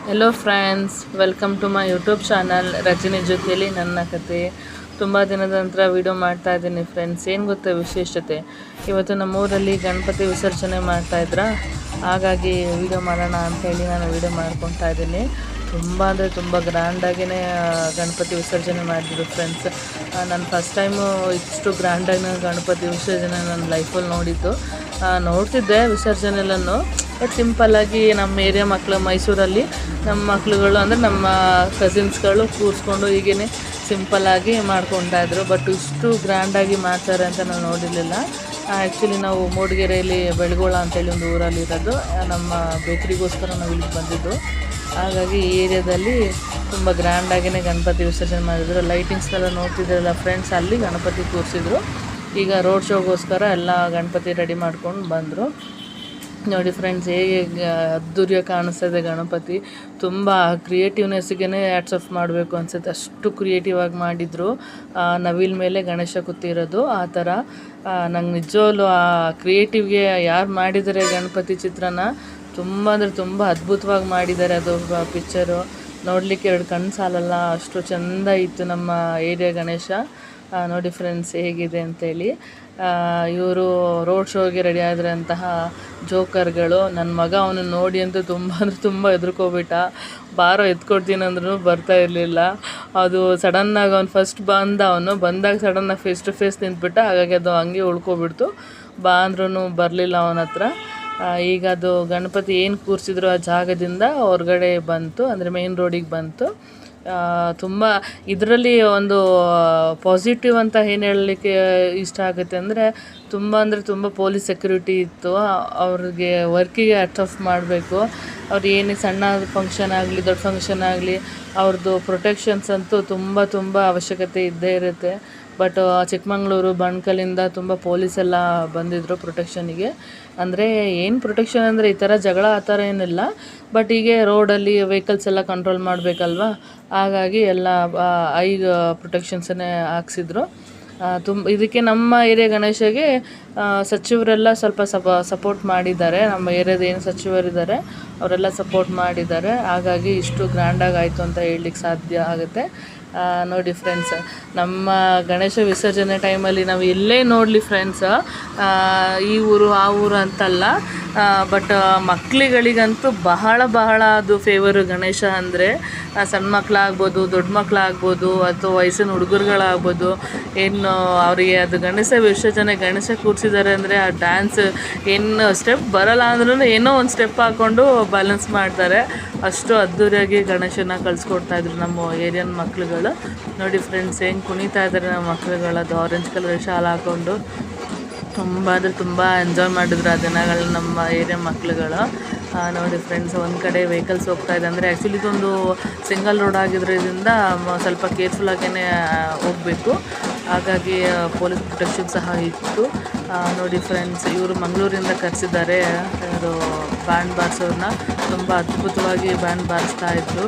Hello friends, welcome to my YouTube channel Rajani ಜೊತೆಯಲ್ಲಿ ನನ್ನ ಕತೆ. ತುಂಬ ದಿನದ ನಂತರ ವಿಡಿಯೋ ಮಾಡ್ತಾ ಇದ್ದೀನಿ ಫ್ರೆಂಡ್ಸ್. ಏನು ಗೊತ್ತಾ ವಿಶೇಷತೆ, ಇವತ್ತು ನಮ್ಮೂರಲ್ಲಿ ಗಣಪತಿ ವಿಸರ್ಜನೆ ಮಾಡ್ತಾಯಿದ್ರ, ಹಾಗಾಗಿ ವಿಡಿಯೋ ಮಾಡೋಣ ಅಂಥೇಳಿ ನಾನು ವಿಡಿಯೋ ಮಾಡ್ಕೊತಾ ಇದ್ದೀನಿ. ತುಂಬ ಅಂದರೆ ತುಂಬ ಗ್ರ್ಯಾಂಡಾಗಿಯೇ ಗಣಪತಿ ವಿಸರ್ಜನೆ ಮಾಡಿದ್ರು ಫ್ರೆಂಡ್ಸ್. ನಾನು ಫಸ್ಟ್ ಟೈಮು ಇಷ್ಟು ಗ್ರ್ಯಾಂಡಾಗಿ ಗಣಪತಿ ವಿಸರ್ಜನೆ ನನ್ನ ಲೈಫಲ್ಲಿ ನೋಡಿದ್ದು. ನೋಡ್ತಿದ್ದೆ ವಿಸರ್ಜನೆಯನ್ನು, ಬಟ್ ಸಿಂಪಲ್ಲಾಗಿ ನಮ್ಮ ಏರಿಯಾ ಮಕ್ಕಳು, ಮೈಸೂರಲ್ಲಿ ನಮ್ಮ ಮಕ್ಳುಗಳು ಅಂದರೆ ನಮ್ಮ ಕಸಿನ್ಸ್ಗಳು ಕೂರಿಸ್ಕೊಂಡು ಹೀಗೇ ಸಿಂಪಲ್ಲಾಗಿ ಮಾಡ್ಕೊತಾಯಿದ್ರು. ಬಟ್ ಇಷ್ಟು ಗ್ರ್ಯಾಂಡಾಗಿ ಮಾಡ್ತಾರೆ ಅಂತ ನಾವು ನೋಡಿರಲಿಲ್ಲ. ಆ್ಯಕ್ಚುಲಿ ನಾವು ಮೂಡಿಗೆರೆಯಲ್ಲಿ ಬೆಳಗೋಳ ಅಂತೇಳಿ ಒಂದು ಊರಲ್ಲಿ ಇರೋದು, ನಮ್ಮ ಬೇಕ್ರಿಗೋಸ್ಕರ ನಾವು ಇಲ್ಲಿಗೆ ಬಂದಿದ್ದು. ಹಾಗಾಗಿ ಈ ಏರಿಯಾದಲ್ಲಿ ತುಂಬ ಗ್ರ್ಯಾಂಡಾಗಿಯೇ ಗಣಪತಿ ವಿಸರ್ಜನೆ ಮಾಡಿದ್ರು. ಲೈಟಿಂಗ್ಸ್ನೆಲ್ಲ ನೋಡ್ತಿದ್ರಲ್ಲ ಫ್ರೆಂಡ್ಸ್, ಅಲ್ಲಿ ಗಣಪತಿ ಕೂರಿಸಿದ್ರು. ಈಗ ರೋಡ್ ಶೋಗೋಸ್ಕರ ಎಲ್ಲ ಗಣಪತಿ ರೆಡಿ ಮಾಡ್ಕೊಂಡು ಬಂದರು. ನೋಡಿ ಫ್ರೆಂಡ್ಸ್, ಹೇಗೆ ಅದ್ದೂರಿಯಾಗಿ ಕಾಣಿಸ್ತಾ ಇದೆ ಗಣಪತಿ. ತುಂಬ ಕ್ರಿಯೇಟಿವ್ನೆಸ್ಸಿಗೆ ಹ್ಯಾಟ್ಸ್ ಆಫ್ ಮಾಡಬೇಕು ಅನಿಸುತ್ತೆ, ಅಷ್ಟು ಕ್ರಿಯೇಟಿವ್ ಆಗಿ ಮಾಡಿದರು. ನವಿಲ್ ಮೇಲೆ ಗಣೇಶ ಕೂತಿರೋದು ಆ ಥರ. ನಂಗೆ ನಿಜವಾಗ್ಲೂ ಆ ಕ್ರಿಯೇಟಿವ್ಗೆ ಯಾರು ಮಾಡಿದ್ದಾರೆ ಗಣಪತಿ ಚಿತ್ರನ, ತುಂಬ ಅಂದರೆ ತುಂಬ ಅದ್ಭುತವಾಗಿ ಮಾಡಿದ್ದಾರೆ. ಅದು ಪಿಕ್ಚರು ನೋಡಲಿಕ್ಕೆ ಎರಡು ಕಣ್ಣು ಸಾಲಲ್ಲ, ಅಷ್ಟು ಚೆಂದ ಇತ್ತು ನಮ್ಮ ಏರಿಯಾ ಗಣೇಶ. ನೋಡಿ ಫ್ರೆಂಡ್ಸ್ ಹೇಗಿದೆ ಅಂತೇಳಿ. ಇವರು ರೋಡ್ ಶೋಗೆ ರೆಡಿ ಆದ್ರಂತಹ ಜೋಕರ್ಗಳು. ನನ್ನ ಮಗ ಅವನು ನೋಡಿ ಅಂತೂ ತುಂಬ ಅಂದರೆ ತುಂಬ ಹೆದರ್ಕೊಬಿಟ್ಟ. ಬಾರೋ ಎತ್ಕೊಡ್ತೀನಿ ಅಂದ್ರೂ ಬರ್ತಾ ಇರಲಿಲ್ಲ. ಅದು ಸಡನ್ನಾಗಿ ಅವ್ನು ಫಸ್ಟ್ ಬಂದಾಗ ಸಡನ್ನಾಗಿ ಫೇಸ್ ಟು ಫೇಸ್ ನಿಂತ್ಬಿಟ್ಟ. ಹಾಗಾಗಿ ಅದು ಹಂಗೆ ಉಳ್ಕೊಬಿಡ್ತು. ಬಾ ಅಂದ್ರೂ ಬರಲಿಲ್ಲ ಅವನ ಹತ್ರ. ಈಗ ಅದು ಗಣಪತಿ ಏನು ಕೂರಿಸಿದ್ರು ಆ ಜಾಗದಿಂದ ಹೊರಗಡೆ ಬಂತು, ಅಂದರೆ ಮೇನ್ ರೋಡಿಗೆ ಬಂತು. ತುಂಬ ಇದರಲ್ಲಿ ಒಂದು ಪಾಸಿಟಿವ್ ಅಂತ ಏನು ಹೇಳಲಿಕ್ಕೆ ಇಷ್ಟ ಆಗುತ್ತೆ ಅಂದರೆ, ತುಂಬ ಪೊಲೀಸ್ ಸೆಕ್ಯೂರಿಟಿ ಇತ್ತು. ಅವ್ರಿಗೆ ವರ್ಕಿಗೆ ಹ್ಯಾಟ್ಸ್ ಆಫ್ ಮಾಡಬೇಕು. ಅವ್ರು ಏನೇ ಸಣ್ಣ ಫಂಕ್ಷನ್ ಆಗಲಿ ದೊಡ್ಡ ಫಂಕ್ಷನ್ ಆಗಲಿ, ಅವ್ರದ್ದು ಪ್ರೊಟೆಕ್ಷನ್ಸ್ ಅಂತೂ ತುಂಬ ಅವಶ್ಯಕತೆ ಇದ್ದೇ ಇರುತ್ತೆ. ಬಟ್ ಚಿಕ್ಕಮಂಗ್ಳೂರು ಬಣ್ಕಲಿಂದ ತುಂಬ ಪೊಲೀಸೆಲ್ಲ ಬಂದಿದ್ದರು ಪ್ರೊಟೆಕ್ಷನಿಗೆ. ಅಂದರೆ ಏನು ಪ್ರೊಟೆಕ್ಷನ್ ಅಂದರೆ ಈ ಥರ ಜಗಳ ಆ ಥರ ಏನಿಲ್ಲ, ಬಟ್ ಹೀಗೆ ರೋಡಲ್ಲಿ ವೆಹಿಕಲ್ಸ್ ಎಲ್ಲ ಕಂಟ್ರೋಲ್ ಮಾಡಬೇಕಲ್ವ, ಹಾಗಾಗಿ ಎಲ್ಲ ಐ ಪ್ರೊಟೆಕ್ಷನ್ಸನ್ನೇ ಹಾಕ್ಸಿದ್ರು. ಇದಕ್ಕೆ ನಮ್ಮ ಏರಿಯಾ ಗಣೇಶಗೆ ಸಚಿವರೆಲ್ಲ ಸ್ವಲ್ಪ ಸಪೋರ್ಟ್ ಮಾಡಿದ್ದಾರೆ. ನಮ್ಮ ಏರಿಯಾದ ಏನು ಸಚಿವರಿದ್ದಾರೆ ಅವರೆಲ್ಲ ಸಪೋರ್ಟ್ ಮಾಡಿದ್ದಾರೆ. ಹಾಗಾಗಿ ಇಷ್ಟು ಗ್ರ್ಯಾಂಡಾಗಿ ಆಯಿತು ಅಂತ ಹೇಳಲಿಕ್ಕೆ ಸಾಧ್ಯ ಆಗುತ್ತೆ. ನೋಡಿ ಫ್ರೆಂಡ್ಸ್, ನಮ್ಮ ಗಣೇಶ ವಿಸರ್ಜನೆ ಟೈಮಲ್ಲಿ ನಾವು ಎಲ್ಲೇ ನೋಡಲಿ ಫ್ರೆಂಡ್ಸ್, ಈ ಊರು ಆ ಊರು ಅಂತಲ್ಲ, ಬಟ್ ಮಕ್ಕಳಿಗಳಿಗಂತೂ ಬಹಳ ಅದು ಫೇವರು ಗಣೇಶ ಅಂದರೆ. ಸಣ್ಣ ಮಕ್ಕಳಾಗ್ಬೋದು, ದೊಡ್ಡ ಮಕ್ಕಳಾಗ್ಬೋದು, ಅಥವಾ ವಯಸ್ಸಿನ ಹುಡುಗರುಗಳಾಗ್ಬೋದು, ಏನು ಅವರಿಗೆ ಅದು ಗಣೇಶ ವಿಸರ್ಜನೆ ಗಣೇಶ ಕೂರಿಸಿದ್ದಾರೆ ಅಂದರೆ ಆ ಡ್ಯಾನ್ಸ್ ಏನು ಸ್ಟೆಪ್ ಬರಲ್ಲ ಅಂದ್ರೂ ಏನೋ ಒಂದು ಸ್ಟೆಪ್ ಹಾಕ್ಕೊಂಡು ಬ್ಯಾಲೆನ್ಸ್ ಮಾಡ್ತಾರೆ. ಅಷ್ಟು ಅದ್ದೂರಿಯಾಗಿ ಗಣೇಶನ ಕಳಿಸ್ಕೊಡ್ತಾಯಿದ್ರು ನಮ್ಮ ಏರಿಯನ್ ಮಕ್ಳುಗಳು. ನೋಡಿ ಫ್ರೆಂಡ್ಸ್, ಹೆಂಗೆ ಕುಣಿತಾ ಇದ್ದಾರೆ ನಮ್ಮ ಮಕ್ಳುಗಳು. ಅದು ಆರೆಂಜ್ ಕಲರ್ ಶಾಲ್ ಹಾಕ್ಕೊಂಡು ತುಂಬ ಎಂಜಾಯ್ ಮಾಡಿದ್ರು ಆ ದಿನಗಳು ನಮ್ಮ ಏರಿಯಾ ಮಕ್ಳುಗಳು. ನೋಡಿ ಫ್ರೆಂಡ್ಸ್, ಒಂದು ಕಡೆ ವೆಹಿಕಲ್ಸ್ ಹೋಗ್ತಾ ಇದೆ. ಅಂದರೆ ಆ್ಯಕ್ಚುಲಿ ಇದೊಂದು ಸಿಂಗಲ್ ರೋಡ್ ಆಗಿರೋದ್ರಿಂದ ಸ್ವಲ್ಪ ಕೇರ್ಫುಲ್ಲಾಗೇ ಹೋಗಬೇಕು. ಹಾಗಾಗಿ ಪೊಲೀಸ್ ಪ್ರೊಟೆಕ್ಷನ್ ಸಹ ಇತ್ತು. ನೋಡಿ ಫ್ರೆಂಡ್ಸ್, ಇವರು ಮಂಗಳೂರಿಂದ ಕರೆಸಿದ್ದಾರೆ ಇವರು ಬ್ಯಾಂಡ್ ಬಾರಿಸೋರನ್ನ. ತುಂಬ ಅದ್ಭುತವಾಗಿ ಬ್ಯಾಂಡ್ ಬಾರಿಸ್ತಾ ಇದ್ರು.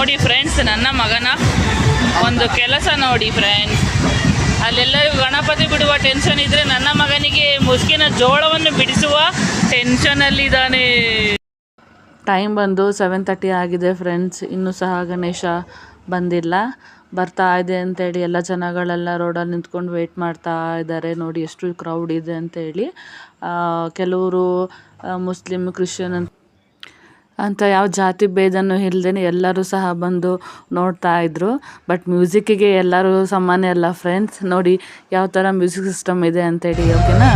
ನೋಡಿ ಫ್ರೆಂಡ್ಸ್, ನನ್ನ ಮಗನ ಒಂದು ಕೆಲಸ ನೋಡಿ ಫ್ರೆಂಡ್ಸ್. ಅಲ್ಲೆಲ್ಲರಿಗೂ ಗಣಪತಿ ಬಿಡುವ ಟೆನ್ಷನ್ ಇದ್ದರೆ ನನ್ನ ಮಗನಿಗೆ ಮುಸ್ಕಿನ ಜೋಳವನ್ನು ಬಿಡಿಸುವ ಟೆನ್ಷನಲ್ಲಿದ್ದಾನೆ. ಟೈಮ್ ಬಂದು 7:30 ಆಗಿದೆ ಫ್ರೆಂಡ್ಸ್. ಇನ್ನೂ ಸಹ ಗಣೇಶ ಬಂದಿಲ್ಲ. ಬರ್ತಾ ಇದೆ ಅಂತೇಳಿ ಎಲ್ಲ ಜನಗಳೆಲ್ಲ ರೋಡಲ್ಲಿ ನಿಂತ್ಕೊಂಡು ವೆಯ್ಟ್ ಮಾಡ್ತಾ ಇದ್ದಾರೆ. ನೋಡಿ ಎಷ್ಟು ಕ್ರೌಡ್ ಇದೆ ಅಂತೇಳಿ. ಕೆಲವರು ಮುಸ್ಲಿಮ್, ಕ್ರಿಶ್ಚಿಯನ್ ಅಂತ ಯಾವ ಜಾತಿ ಭೇದನೂ ಇಲ್ಲದೇ ಎಲ್ಲರೂ ಸಹ ಬಂದು ನೋಡ್ತಾ ಇದ್ರು. ಬಟ್ ಮ್ಯೂಸಿಕ್ಕಿಗೆ ಎಲ್ಲರೂ ಸಾಮಾನ್ಯ ಅಲ್ಲ ಫ್ರೆಂಡ್ಸ್. ನೋಡಿ ಯಾವ ಥರ ಮ್ಯೂಸಿಕ್ ಸಿಸ್ಟಮ್ ಇದೆ ಅಂತೇಳಿ, ಓಕೆನಾ.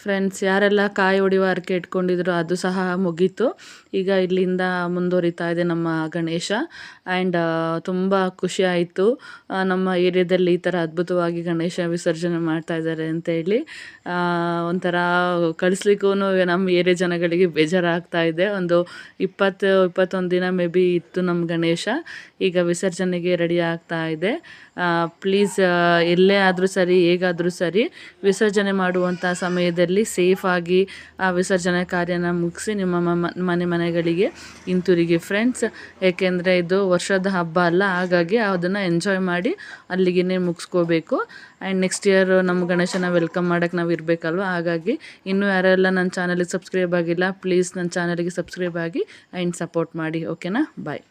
ಫ್ರೆಂಡ್ಸ್, ಯಾರೆಲ್ಲ ಕಾಯಿ ಹೊಡೆಯುವ ಹರಕೆ ಇಟ್ಕೊಂಡಿದ್ರು ಅದು ಸಹ ಮುಗೀತು. ಈಗ ಇಲ್ಲಿಂದ ಮುಂದುವರಿತಾ ಇದೆ ನಮ್ಮ ಗಣೇಶ. ಆ್ಯಂಡ್ ತುಂಬ ಖುಷಿ ಆಯಿತು ನಮ್ಮ ಏರಿಯಾದಲ್ಲಿ ಈ ಥರ ಅದ್ಭುತವಾಗಿ ಗಣೇಶ ವಿಸರ್ಜನೆ ಮಾಡ್ತಾ ಇದ್ದಾರೆ ಅಂತೇಳಿ. ಒಂಥರ ಕಳಿಸ್ಲಿಕ್ಕೂ ನಮ್ಮ ಏರಿಯಾ ಜನಗಳಿಗೆ ಬೇಜಾರಾಗ್ತಾ ಇದೆ. ಒಂದು 21 ದಿನ ಮೇ ಬಿ ಇತ್ತು ನಮ್ಮ ಗಣೇಶ. ಈಗ ವಿಸರ್ಜನೆಗೆ ರೆಡಿ ಆಗ್ತಾ ಇದೆ. ಪ್ಲೀಸ್ ಎಲ್ಲೇ ಆದರೂ ಸರಿ, ಹೇಗಾದರೂ ಸರಿ, ವಿಸರ್ಜನೆ ಮಾಡುವಂಥ ಸಮಯದಲ್ಲಿ ಸೇಫಾಗಿ ಆ ವಿಸರ್ಜನೆ ಕಾರ್ಯನ ಮುಗಿಸಿ ನಿಮ್ಮ ಮನೆಗಳಿಗೆ ಹಿಂತಿರುಗಿ ಫ್ರೆಂಡ್ಸ್. ಏಕೆಂದರೆ ಇದು ವರ್ಷದ ಹಬ್ಬ ಅಲ್ಲ, ಹಾಗಾಗಿ ಅದನ್ನು ಎಂಜಾಯ್ ಮಾಡಿ ಅಲ್ಲಿಗೆ ಮುಗಿಸ್ಕೋಬೇಕು. ಆ್ಯಂಡ್ ನೆಕ್ಸ್ಟ್ ಇಯರ್ ನಮ್ಮ ಗಣೇಶನ ವೆಲ್ಕಮ್ ಮಾಡೋಕ್ಕೆ ನಾವು ಇರಬೇಕಲ್ವ. ಹಾಗಾಗಿ ಇನ್ನೂ ಯಾರೆಲ್ಲ ನನ್ನ ಚಾನಲಿಗೆ ಸಬ್ಸ್ಕ್ರೈಬ್ ಆಗಿಲ್ಲ, ಪ್ಲೀಸ್ ನನ್ನ ಚಾನಲಿಗೆ ಸಬ್ಸ್ಕ್ರೈಬ್ ಆಗಿ ಆ್ಯಂಡ್ ಸಪೋರ್ಟ್ ಮಾಡಿ. ಓಕೆನಾ? ಬಾಯ್.